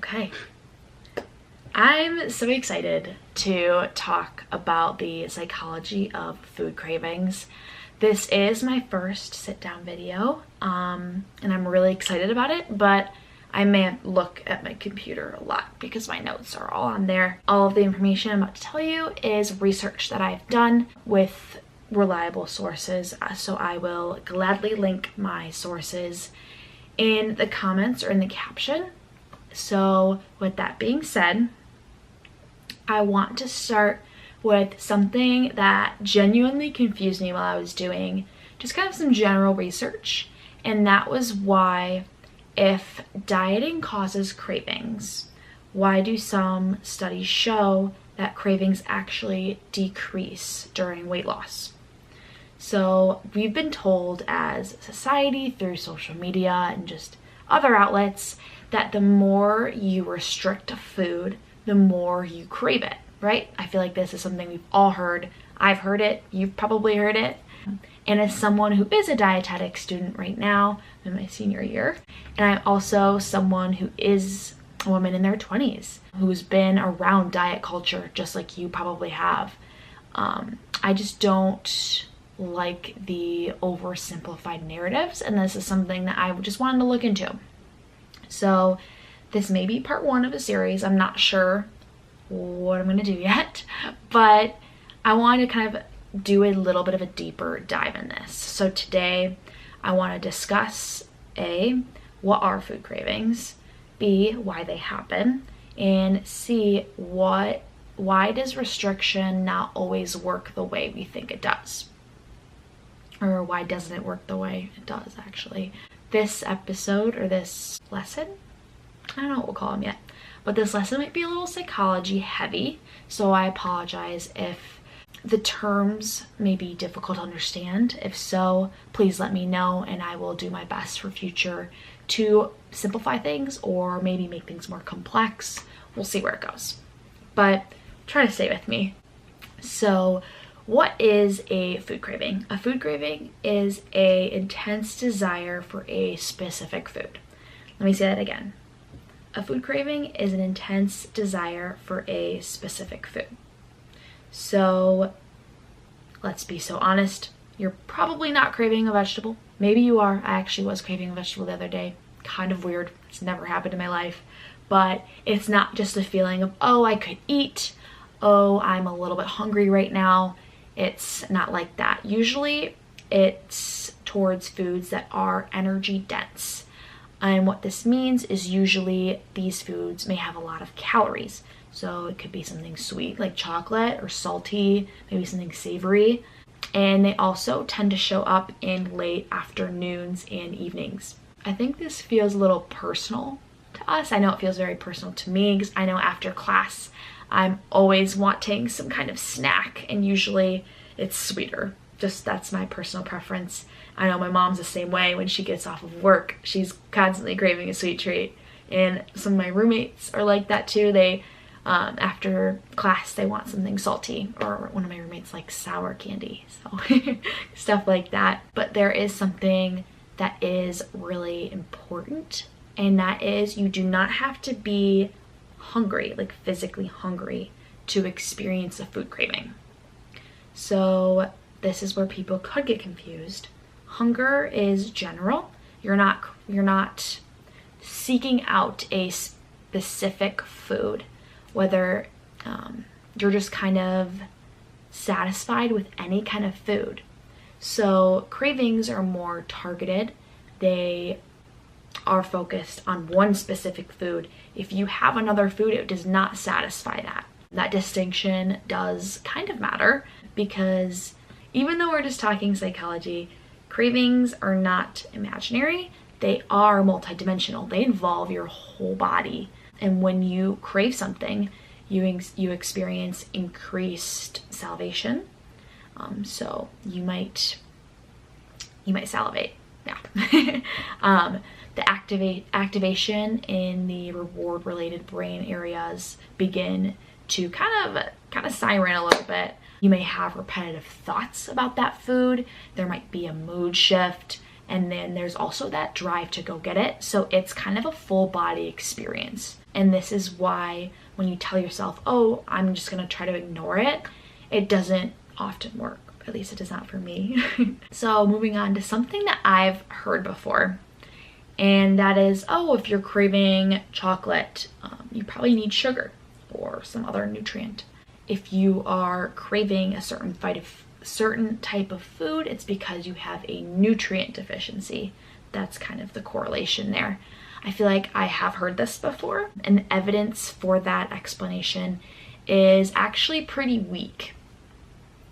Okay. I'm so excited to talk about the psychology of food cravings. This is my first sit-down video, and I'm really excited about it, but I may look at my computer a lot because my notes are all on there. All of the information I'm about to tell you is research that I've done with reliable sources, so I will gladly link my sources in the comments or in the caption. So with that being said, I want to start with something that genuinely confused me while I was doing just kind of some general research, and that was why, if dieting causes cravings, why do some studies show that cravings actually decrease during weight loss? So we've been told as a society through social media and just other outlets that the more you restrict food, the more you crave it, right? I feel like this is something we've all heard. I've heard it, you've probably heard it. And as someone who is a dietetic student right now in my senior year, and I'm also someone who is a woman in their 20s who's been around diet culture just like you probably have, I just don't like the oversimplified narratives, and this is something that I just wanted to look into. So this may be part one of a series. I'm not sure what I'm going to do yet, but I want to kind of do a little bit of a deeper dive in this. So today I want to discuss A, what are food cravings, B, why they happen, and C, why does restriction not always work the way we think it does? Or why doesn't it work the way it does, actually? This episode, or this lesson, I don't know what we'll call them yet, but this lesson might be a little psychology heavy, so I apologize if the terms may be difficult to understand. If so, please let me know, and I will do my best for future to simplify things or maybe make things more complex. We'll see where it goes, but try to stay with me. So what is a food craving? A food craving is an intense desire for a specific food. Let me say that again. A food craving is an intense desire for a specific food. So let's be so honest. You're probably not craving a vegetable. Maybe you are. I actually was craving a vegetable the other day. Kind of weird. It's never happened in my life. But it's not just a feeling of, oh, I could eat. Oh, I'm a little bit hungry right now. It's not like that. Usually it's towards foods that are energy dense. And what this means is usually these foods may have a lot of calories. So it could be something sweet like chocolate, or salty, maybe something savory. And they also tend to show up in late afternoons and evenings. I think this feels a little personal to us. I know it feels very personal to me because I know after class I'm always wanting some kind of snack, and usually it's sweeter. Just that's my personal preference. I know my mom's the same way. When she gets off of work, she's constantly craving a sweet treat. And some of my roommates are like that too. They, after class, they want something salty, or one of my roommates likes sour candy, so stuff like that. But there is something that is really important, and that is you do not have to be hungry, like physically hungry, to experience a food craving. So this is where people could get confused. Hunger is general. You're not seeking out a specific food, whether you're just kind of satisfied with any kind of food. So cravings are more targeted. They are focused on one specific food. If you have another food, it does not satisfy that. That distinction does kind of matter, because even though we're just talking psychology, cravings are not imaginary. They are multidimensional. They involve your whole body. And when you crave something, you experience increased salivation. So you might salivate. Yeah. The activation in the reward-related brain areas begin to kind of siren a little bit. You may have repetitive thoughts about that food. There might be a mood shift, And then there's also that drive to go get it. So it's kind of a full body experience. And this is why when you tell yourself, oh, I'm just gonna try to ignore it, it doesn't often work. At least it does not for me. So moving on to something that I've heard before. And that is, oh, if you're craving chocolate, you probably need sugar or some other nutrient. If you are craving a certain type of food, it's because you have a nutrient deficiency. That's kind of the correlation there. I feel like I have heard this before, and the evidence for that explanation is actually pretty weak.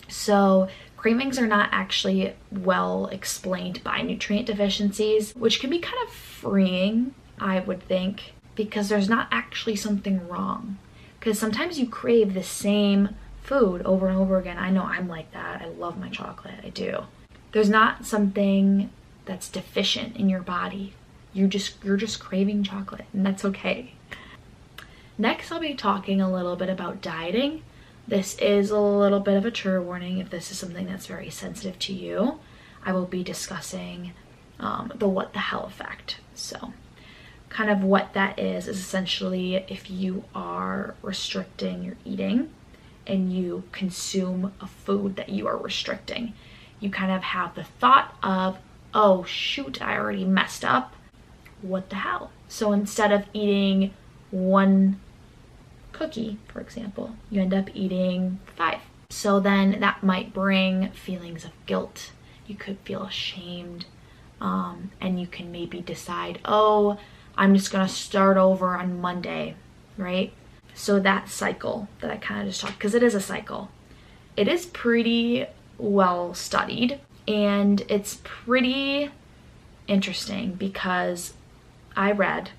So cravings are not actually well explained by nutrient deficiencies, which can be kind of freeing, I would think, because there's not actually something wrong. Because sometimes you crave the same food over and over again. I know I'm like that. I love my chocolate. I do. There's not something that's deficient in your body. You're just craving chocolate, and that's okay. Next, I'll be talking a little bit about dieting. This is a little bit of a trigger warning if this is something that's very sensitive to you. I will be discussing the what the hell effect. So kind of what that is essentially if you are restricting your eating and you consume a food that you are restricting, you kind of have the thought of, oh shoot, I already messed up. What the hell? So instead of eating one cookie, for example, you end up eating 5. So then that might bring feelings of guilt. You could feel ashamed, and you can maybe decide, oh, I'm just gonna start over on Monday, right? So that cycle that I kind of just talked, because it is a cycle, it is pretty well studied, and it's pretty interesting because I read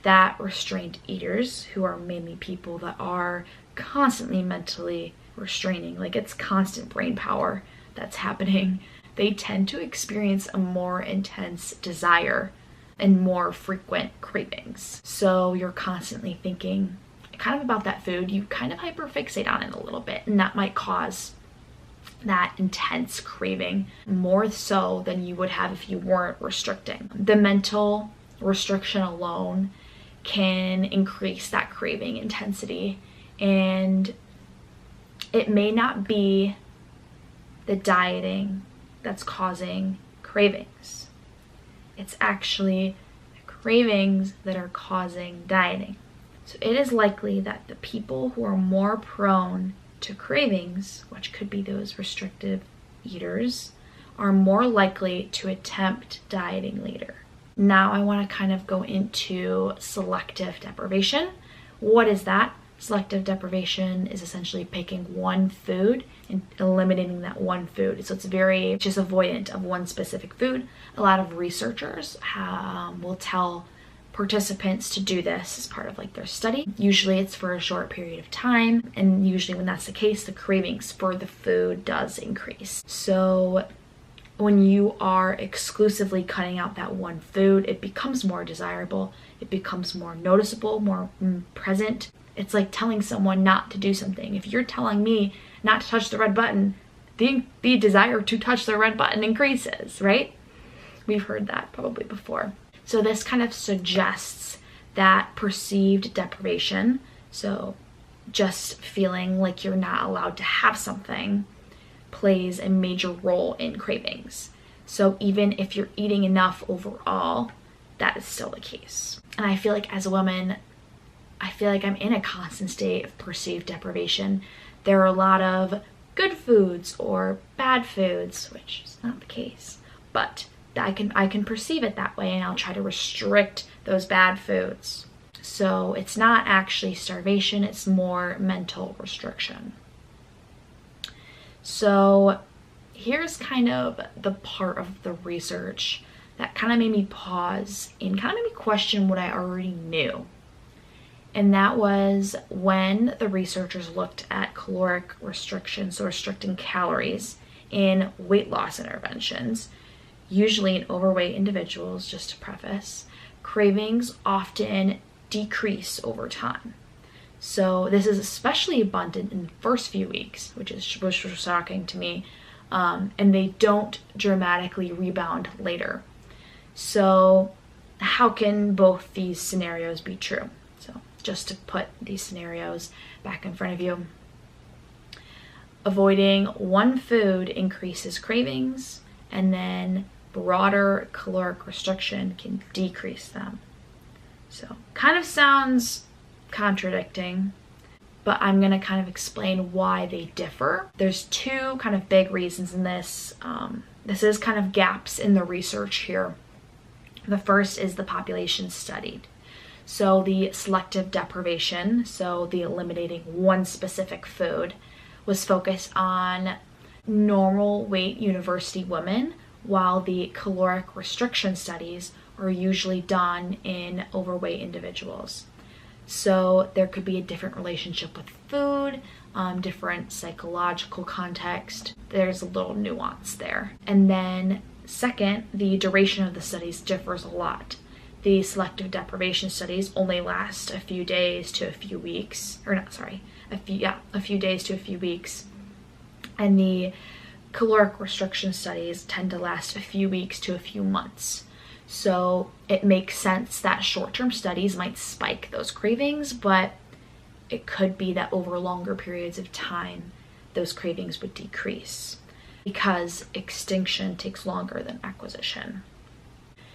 that restrained eaters, who are mainly people that are constantly mentally restraining, like it's constant brain power that's happening, they tend to experience a more intense desire and more frequent cravings. So you're constantly thinking kind of about that food, you kind of hyperfixate on it a little bit, and that might cause that intense craving more so than you would have if you weren't restricting. The mental restriction alone can increase that craving intensity, and it may not be the dieting that's causing cravings. It's actually the cravings that are causing dieting. So it is likely that the people who are more prone to cravings, which could be those restrictive eaters, are more likely to attempt dieting later. Now I want to kind of go into selective deprivation. What is that? Selective deprivation is essentially picking one food and eliminating that one food. So it's very just avoidant of one specific food. A lot of researchers will tell participants to do this as part of like their study. Usually it's for a short period of time, and usually when that's the case, the cravings for the food does increase. So when you are exclusively cutting out that one food, it becomes more desirable, it becomes more noticeable, more present. It's like telling someone not to do something. If you're telling me not to touch the red button, the desire to touch the red button increases, right? We've heard that probably before. So this kind of suggests that perceived deprivation, so just feeling like you're not allowed to have something, plays a major role in cravings. So even if you're eating enough overall, that is still the case. And I feel like as a woman, I feel like I'm in a constant state of perceived deprivation. There are a lot of good foods or bad foods, which is not the case, but I can perceive it that way, and I'll try to restrict those bad foods. So it's not actually starvation, it's more mental restriction. So here's kind of the part of the research that kind of made me pause and kind of made me question what I already knew. And that was when the researchers looked at caloric restriction, so restricting calories in weight loss interventions, usually in overweight individuals, just to preface, cravings often decrease over time. So this is especially abundant in the first few weeks, which was shocking to me, and they don't dramatically rebound later. So how can both these scenarios be true? So just to put these scenarios back in front of you. Avoiding one food increases cravings, and then broader caloric restriction can decrease them. So kind of sounds contradicting, but I'm going to kind of explain why they differ. There's two kind of big reasons in this. This is kind of gaps in the research here. The first is the population studied. So the selective deprivation, so the eliminating one specific food, was focused on normal weight university women, while the caloric restriction studies are usually done in overweight individuals. So there could be a different relationship with food, different psychological context. There's a little nuance there. And then second, the duration of the studies differs a lot. The selective deprivation studies only last a few days to a few weeks, a few days to a few weeks. And the caloric restriction studies tend to last a few weeks to a few months. So it makes sense that short-term studies might spike those cravings, but it could be that over longer periods of time, those cravings would decrease because extinction takes longer than acquisition.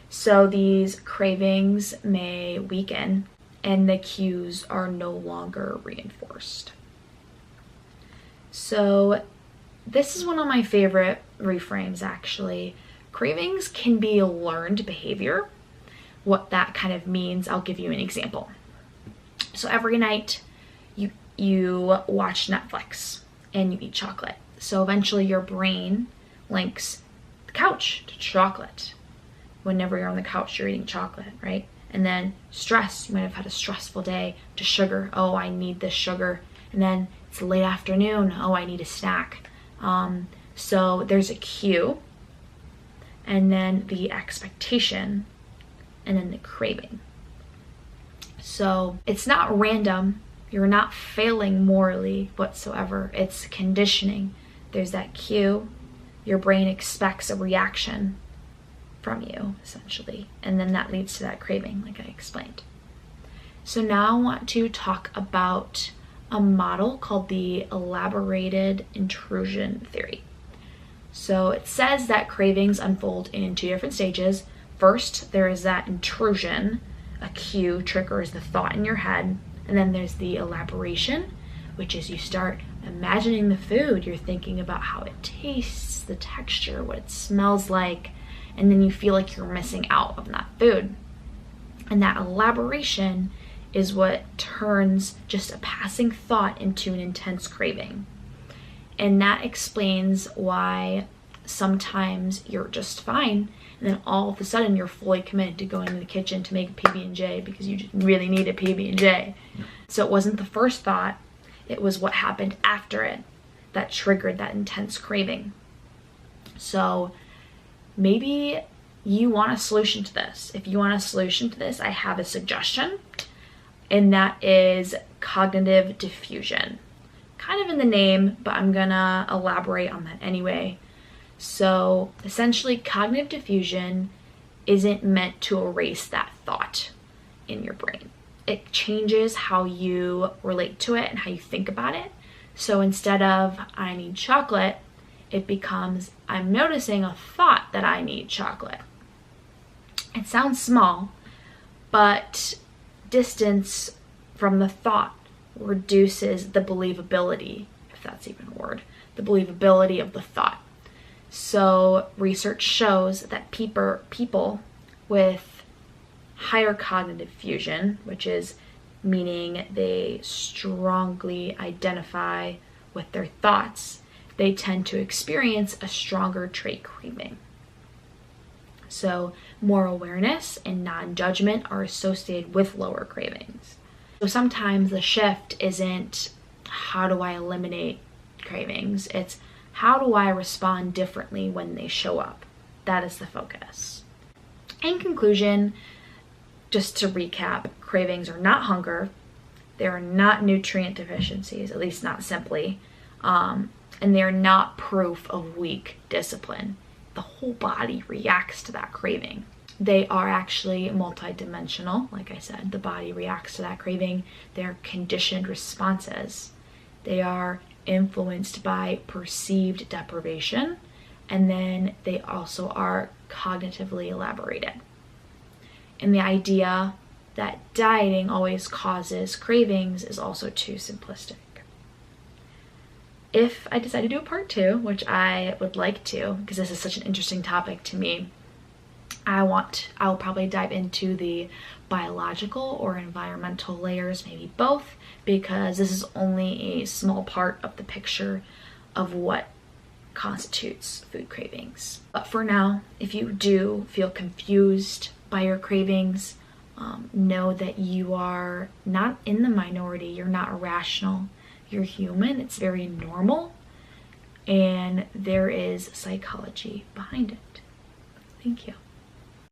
So these cravings may weaken and the cues are no longer reinforced. So this is one of my favorite reframes, actually. Cravings can be a learned behavior. What that kind of means, I'll give you an example. So every night you watch Netflix and you eat chocolate. So eventually your brain links the couch to chocolate. Whenever you're on the couch, you're eating chocolate, right? And then stress, you might have had a stressful day, to sugar. Oh, I need this sugar. And then it's late afternoon. Oh, I need a snack. So there's a cue, and then the expectation, and then the craving. So it's not random. You're not failing morally whatsoever. It's conditioning. There's that cue. Your brain expects a reaction from you, essentially. And then that leads to that craving, like I explained. So now I want to talk about a model called the elaborated intrusion theory. So it says that cravings unfold in two different stages. First, there is that intrusion. A cue triggers the thought in your head. And then there's the elaboration, which is you start imagining the food. You're thinking about how it tastes, the texture, what it smells like, and then you feel like you're missing out on that food. And that elaboration is what turns just a passing thought into an intense craving. And that explains why sometimes you're just fine, and then all of a sudden you're fully committed to going to the kitchen to make a PB&J because you just really need a PB&J. So it wasn't the first thought, it was what happened after it that triggered that intense craving. So maybe you want a solution to this. If you want a solution to this, I have a suggestion, and that is cognitive defusion. Kind of in the name, but I'm gonna elaborate on that anyway. So essentially, cognitive defusion isn't meant to erase that thought in your brain. It changes how you relate to it and how you think about it. So instead of I need chocolate, it becomes I'm noticing a thought that I need chocolate. It sounds small, but distance from the thought reduces the believability, if that's even a word, the believability of the thought. So research shows that people with higher cognitive fusion, which is meaning they strongly identify with their thoughts, they tend to experience a stronger trait craving. So more awareness and non-judgment are associated with lower cravings. So sometimes the shift isn't how do I eliminate cravings, it's how do I respond differently when they show up. That is the focus. In conclusion, just to recap, cravings are not hunger, they are not nutrient deficiencies, at least not simply, and they are not proof of weak discipline. The whole body reacts to that craving. They are actually multidimensional. Like I said, the body reacts to that craving. They're conditioned responses. They are influenced by perceived deprivation, and then they also are cognitively elaborated. And the idea that dieting always causes cravings is also too simplistic. If I decide to do a part 2, which I would like to, because this is such an interesting topic to me, I'll probably dive into the biological or environmental layers, maybe both, because this is only a small part of the picture of what constitutes food cravings. But for now, if you do feel confused by your cravings, know that you are not in the minority. You're not irrational. You're human. It's very normal, and there is psychology behind it. Thank you.